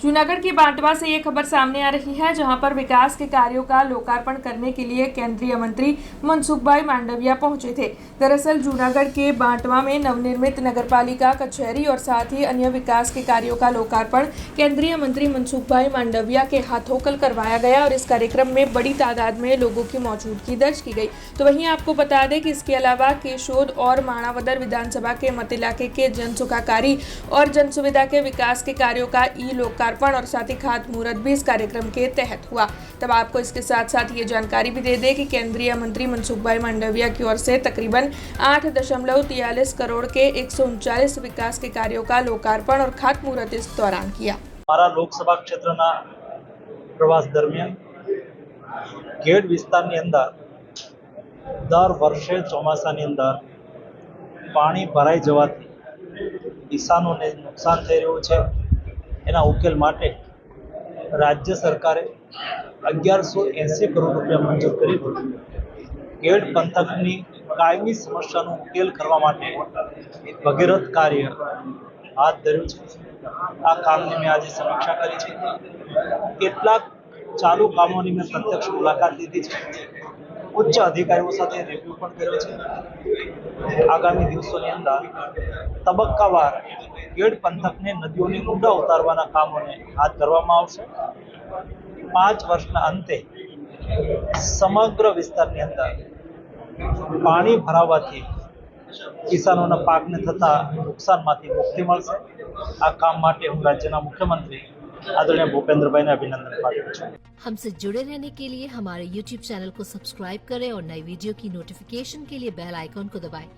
जूनागढ़ के बांटवा से ये खबर सामने आ रही है, जहां पर विकास के कार्यों का लोकार्पण करने के लिए केंद्रीय मंत्री मनसुखभाई मांडविया पहुंचे थे। दरअसल जूनागढ़ के बांटवा में नवनिर्मित नगरपालिका कचहरी और साथ ही अन्य विकास के कार्यों का लोकार्पण केंद्रीय मंत्री मनसुखभाई मांडविया के हाथों कल करवाया गया और इस कार्यक्रम में बड़ी तादाद में लोगों की मौजूदगी दर्ज की गई। तो वहीं आपको बता दें कि इसके अलावा केशोद और माणावदर विधानसभा के मत इलाके के जन सुखाकारी और जन सुविधा के विकास के कार्यों का लोकार्पण और साथ ही खातमुहूर्त भी इस कार्यक्रम के तहत हुआ। तब आपको इसके साथ साथ ये जानकारी भी दे दें कि केंद्रीय मंत्री मनसुखभाई मांडविया की ओर से तकरीबन 8.43 करोड़ के 139 विकास के कार्यों का लोकार्पण और खातमुहूर्त इस दौरान किया। हमारा लोकसभा क्षेत्रना प्रवास दरमियान गेड विस्ताરની અંદર દર વર્ષે ચોમાસાની અંદર પાણી ભરાઈ જવાથી કિસાનોને નુકસાન થઈ રહ્યું છે। એના ઉકેલ માટે રાજ્ય સરકારે 1180 કરોડ રૂપિયા મંજૂર કરી ગેડ પંથકની કાયમી સમસ્યાનો ઉકેલ કરવા માટે ભગીરથ કાર્ય હાથ ધર્યું છે। આ કામની મેં આજે સમીક્ષા કરી છે। કેટલાક ચાલુ કામોની મેં પ્રત્યક્ષ મુલાકાત લીધી છે। ઉચ્ચ અધિકારીઓ સાથે રિવ્યુ પણ કર્યો છે। આગામી દિવસોની અંદર તબક્કાવાર गेड पंथकने नदीओनी ऊंडा उतारवाना कामोने हाथ धरवामां आवशे। 5 वर्षना अंते समग्र विस्तारनी अंदर पाणी भरावाथी किसानोना पाकने थता नुकसानमांथी मुक्ति मळशे। आ काम माटे हूँ राज्यना मुख्यमंत्री आदरणीय भूपेन्द्रभाई ने अभिनंदन पाठवुं छुं। हमसे जुड़े रहने के लिए हमारे YouTube चैनल को सब्सक्राइब करें और नई वीडियो की नोटिफिकेशन के लिए बेल आइकॉन को दबाएं।